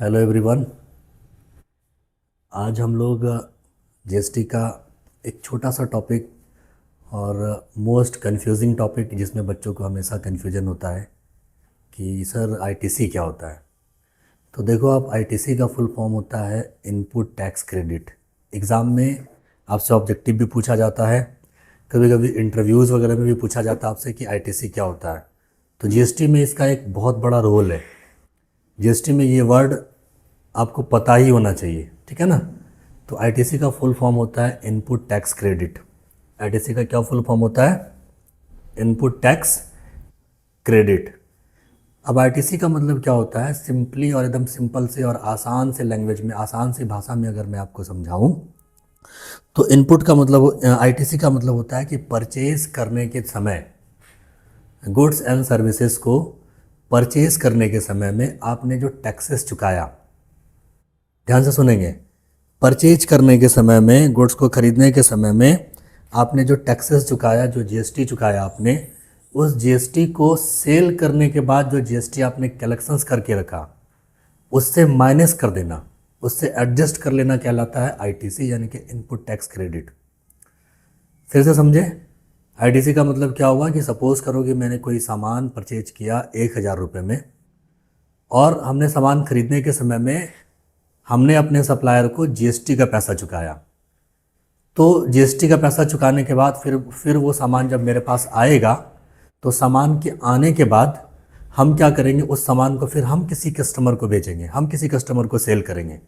Hello everyone. आज हम लोग जीएसटी का एक छोटा सा टॉपिक और मोस्ट कंफ्यूजिंग टॉपिक जिसमें बच्चों को हमेशा कंफ्यूजन होता है कि सर आईटीसी क्या होता है। तो देखो, आप आईटीसी का फुल फॉर्म होता है इनपुट टैक्स क्रेडिट। एग्ज़ाम में आपसे ऑब्जेक्टिव भी पूछा जाता है, कभी कभी इंटरव्यूज़ वगैरह में भी पूछा जाता है आपसे कि आईटीसी क्या होता है। तो जीएसटी में इसका एक बहुत बड़ा रोल है। जीएसटी में ये वर्ड आपको पता ही होना चाहिए, ठीक है ना। तो आईटीसी का फुल फॉर्म होता है इनपुट टैक्स क्रेडिट। आईटीसी का क्या फुल फॉर्म होता है? Input tax credit. अब आईटीसी का मतलब क्या होता है, सिंपली और एकदम सिंपल से और आसान से लैंग्वेज में, आसान सी भाषा में अगर मैं आपको समझाऊं तो इनपुट का मतलब, आईटीसी का मतलब होता है कि परचेज करने के समय, गुड्स एंड सर्विसेज को परचेज करने के समय में आपने जो टैक्सेस चुकाया, ध्यान से सुनेंगे, परचेज करने के समय में, गुड्स को खरीदने के समय में आपने जो टैक्सेस चुकाया, जो जीएसटी चुकाया आपने, उस जीएसटी को सेल करने के बाद जो जीएसटी आपने कलेक्शंस करके रखा उससे माइनस कर देना, उससे एडजस्ट कर लेना कहलाता है आईटीसी, यानी कि इनपुट टैक्स क्रेडिट। फिर से समझे, आईटीसी का मतलब क्या हुआ कि सपोज करो कि मैंने कोई सामान परचेज किया 1,000 रुपये में, और हमने सामान खरीदने के समय में हमने अपने सप्लायर को जीएसटी का पैसा चुकाया। तो जीएसटी का पैसा चुकाने के बाद फिर वो सामान जब मेरे पास आएगा, तो सामान के आने के बाद हम क्या करेंगे, उस सामान को फिर हम किसी कस्टमर को बेचेंगे, हम किसी कस्टमर को सेल करेंगे।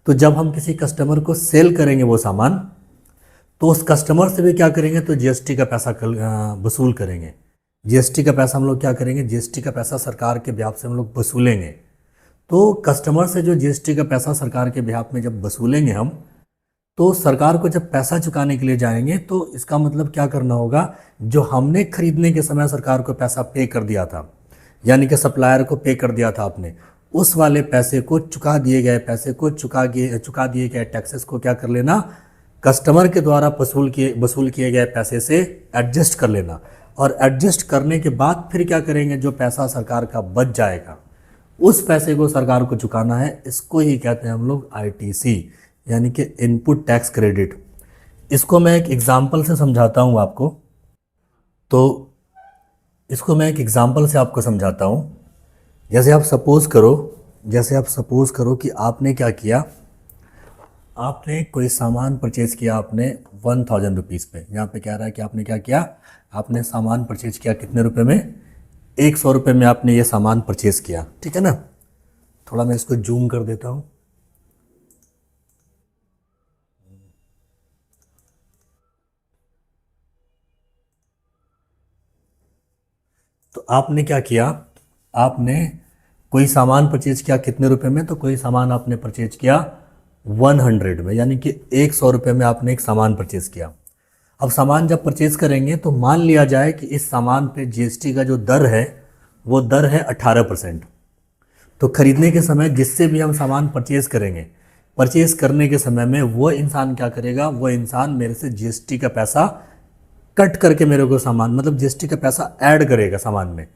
तो जब हम किसी कस्टमर को सेल करेंगे वो सामान, तो उस कस्टमर से भी क्या करेंगे, तो जीएसटी का पैसा वसूल करेंगे। जीएसटी का पैसा हम लोग क्या करेंगे, जीएसटी का पैसा सरकार के ब्याज से हम लोग वसूलेंगे। तो कस्टमर से जो जीएसटी का पैसा सरकार के बिहाफ में जब वसूलेंगे हम, तो सरकार को जब पैसा चुकाने के लिए जाएंगे तो इसका मतलब क्या करना होगा, जो हमने खरीदने के समय सरकार को पैसा पे कर दिया था, यानी कि सप्लायर को पे कर दिया था आपने, उस वाले पैसे को, चुका दिए गए पैसे को, चुका दिए गए टैक्सेस को क्या कर लेना, कस्टमर के द्वारा वसूल किए गए पैसे से एडजस्ट कर लेना। और एडजस्ट करने के बाद फिर क्या करेंगे, जो पैसा सरकार का बच जाएगा उस पैसे को सरकार को चुकाना है। इसको ही कहते हैं हम लोग आईटीसी, यानी कि इनपुट टैक्स क्रेडिट। इसको मैं एक एग्जांपल से समझाता हूँ आपको। तो इसको मैं एक एग्जांपल से आपको समझाता हूँ। जैसे आप सपोज करो कि आपने क्या किया, आपने कोई सामान परचेज किया आपने 1,000 रुपीज़ पे। यहाँ पे कह रहा है कि आपने क्या किया, आपने सामान परचेज किया कितने रुपए में, 100 रुपये में आपने ये सामान परचेज किया, ठीक है ना। थोड़ा मैं इसको जूम कर देता हूँ। तो आपने क्या किया, आपने कोई सामान परचेज किया कितने रुपए में, तो कोई सामान आपने परचेज किया 100 में, यानी कि 100 रुपये में आपने एक सामान परचेज किया। अब सामान जब परचेज करेंगे तो मान लिया जाए कि इस सामान पे जीएसटी का जो दर है वो दर है 18%। तो खरीदने के समय जिससे भी हम सामान परचेज करेंगे, परचेज करने के समय में वो इंसान क्या करेगा, वो इंसान मेरे से जीएसटी का पैसा कट करके मेरे को सामान, मतलब जीएसटी का पैसा ऐड करेगा सामान में।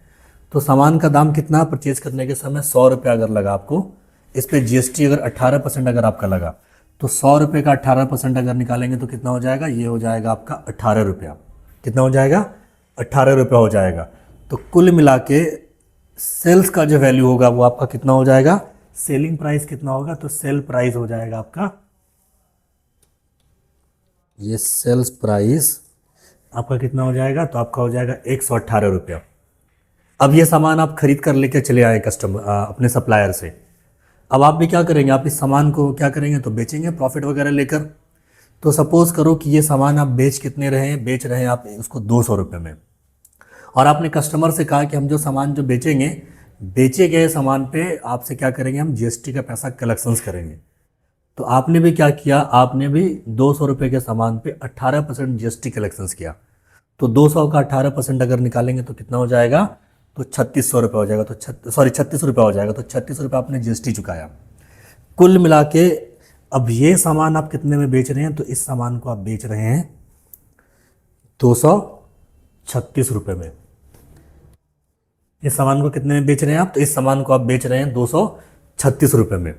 तो सामान का दाम कितना परचेज करने के समय 100 रुपये अगर लगा आपको, इस पर जीएसटी अगर 18% अगर आपका लगा, तो 100 रुपये का 18% अगर निकालेंगे तो कितना हो जाएगा, ये हो जाएगा आपका 18 रुपया। कितना हो जाएगा, 18 रुपया हो जाएगा। तो कुल मिला के सेल्स का जो वैल्यू होगा वो आपका कितना हो जाएगा, सेलिंग प्राइस कितना होगा, तो सेल प्राइस हो जाएगा आपका, ये सेल्स प्राइस आपका कितना हो जाएगा, तो आपका हो जाएगा 118 रुपया। अब ये सामान आप खरीद कर लेके चले आए अपने सप्लायर से। अब आप भी क्या करेंगे, आप इस सामान को क्या करेंगे, तो बेचेंगे प्रॉफिट वगैरह लेकर। तो सपोज करो कि ये सामान आप बेच रहे हैं आप उसको 200 रुपये में, और आपने कस्टमर से कहा कि हम जो सामान जो बेचेंगे, बेचे गए सामान पे आपसे क्या करेंगे, हम जीएसटी का पैसा कलेक्शंस करेंगे। तो आपने भी क्या किया, आपने भी 200 रुपये के सामान पे 18% जीएसटी कलेक्शंस किया। तो 200 का 18% अगर निकालेंगे तो कितना हो जाएगा, तो 3600 रुपये हो जाएगा। तो 36 रुपये हो जाएगा। तो 36 रुपये आपने जीएसटी चुकाया। कुल मिला के अब ये सामान आप कितने में बेच रहे हैं, तो इस सामान को आप बेच रहे हैं 236 रुपये में। इस सामान को कितने में बेच रहे हैं आप, तो इस सामान को आप बेच रहे हैं 2 ₹36 में।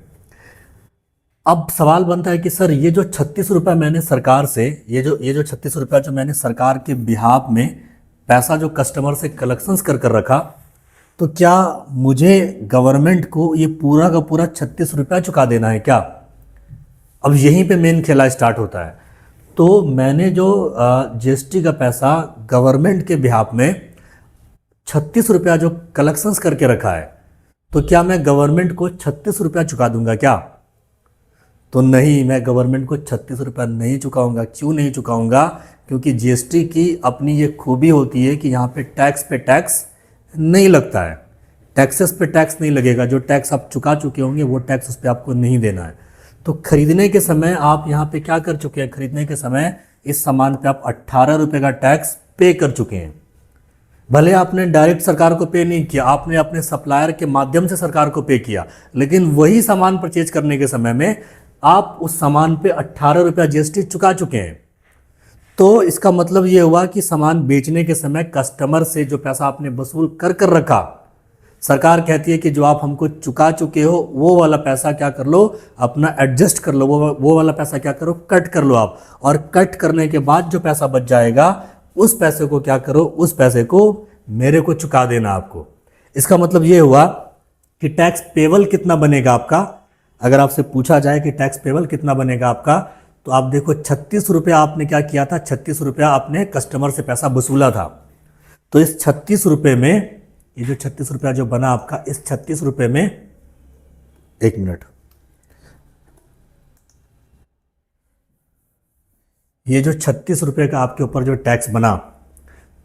अब सवाल बनता है कि सर ये जो ₹36 मैंने सरकार से, ये जो ₹36 जो मैंने सरकार के बिहाफ में पैसा जो कस्टमर से कलेक्शंस कर कर रखा, तो क्या मुझे गवर्नमेंट को ये पूरा का पूरा ₹36 चुका देना है क्या? अब यहीं पे मेन खेला स्टार्ट होता है। तो मैंने जो जीएसटी का पैसा गवर्नमेंट के बिहाफ में ₹36 जो कलेक्शंस करके रखा है, तो क्या मैं गवर्नमेंट को ₹36 चुका दूंगा क्या? तो नहीं, मैं गवर्नमेंट को ₹36 नहीं चुकाऊंगा। क्यों नहीं चुकाऊंगा? क्योंकि जीएसटी की अपनी ये खूबी होती है कि यहाँ पे टैक्स नहीं लगता है, टैक्सेस पे टैक्स नहीं लगेगा। जो टैक्स आप चुका चुके होंगे वो टैक्स उस पर आपको नहीं देना है। तो खरीदने के समय आप यहाँ पे क्या कर चुके हैं? खरीदने के समय इस सामान पे आप ₹18 का टैक्स पे कर चुके हैं। भले आपने डायरेक्ट सरकार को पे नहीं किया, आपने अपने सप्लायर के माध्यम से सरकार को पे किया, लेकिन वही सामान परचेज करने के समय में आप उस सामान पे ₹18 जीएसटी चुका चुके हैं। तो इसका मतलब ये हुआ कि सामान बेचने के समय कस्टमर से जो पैसा आपने वसूल कर कर रखा, सरकार कहती है कि जो आप हमको चुका चुके हो वो वाला पैसा क्या कर लो, अपना एडजस्ट कर लो, वो वाला पैसा क्या करो, कट कर लो आप। और कट करने के बाद जो पैसा बच जाएगा उस पैसे को क्या करो, उस पैसे को मेरे को चुका देना आपको। इसका मतलब ये हुआ कि टैक्स पेबल कितना बनेगा आपका। अगर आपसे पूछा जाए कि टैक्स पेबल कितना बनेगा आपका, तो आप देखो ₹36 आपने क्या किया था, ₹36 आपने कस्टमर से पैसा वसूला था। तो इस ₹36 में, ये जो ₹36 जो बना आपका, इस ₹36 में, एक मिनट, ये जो ₹36 का आपके ऊपर जो टैक्स बना,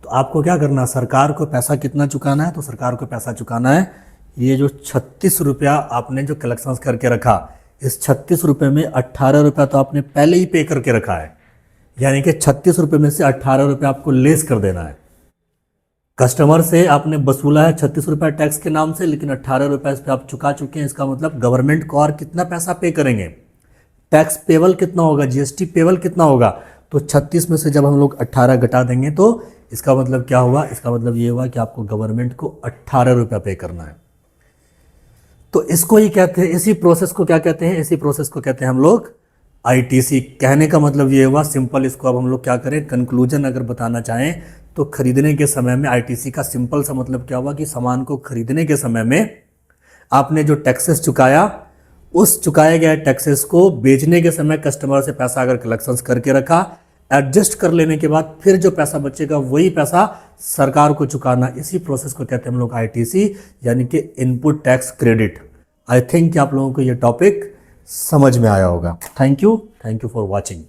तो आपको क्या करना, सरकार को पैसा कितना चुकाना है? तो सरकार को पैसा चुकाना है, ये जो ₹36 आपने जो कलेक्शंस करके रखा, इस ₹36 में ₹18 तो आपने पहले ही पे करके रखा है, यानी कि ₹36 में से ₹18 आपको लेस कर देना है। कस्टमर से आपने वसूला है ₹36 टैक्स के नाम से, लेकिन ₹18 इस पर आप चुका चुके हैं। इसका मतलब गवर्नमेंट को और कितना पैसा पे करेंगे? टैक्स पेबल कितना होगा, जीएसटी पेबल कितना होगा? तो 36 में से जब हम लोग 18 घटा देंगे तो इसका मतलब क्या हुआ? इसका मतलब ये हुआ कि आपको गवर्नमेंट को ₹18 पे करना है। तो इसको ही कहते हैं, इसी प्रोसेस को क्या कहते हैं? इसी प्रोसेस को कहते हैं हम लोग आईटीसी। कहने का मतलब ये हुआ सिंपल, इसको अब हम लोग क्या करें, कंक्लूजन अगर बताना चाहें तो खरीदने के समय में आईटीसी का सिंपल सा मतलब क्या हुआ कि सामान को खरीदने के समय में आपने जो टैक्सेस चुकाया, उस चुकाए गए टैक्सेस को बेचने के समय कस्टमर से पैसा अगर कलेक्शंस करके रखा, एडजस्ट कर लेने के बाद फिर जो पैसा बचेगा वही पैसा सरकार को चुकाना, इसी प्रोसेस को कहते हैं हम लोग आईटीसी, यानी कि input tax credit. I think कि आप लोगों को ये टॉपिक समझ में आया होगा। Thank you for watching.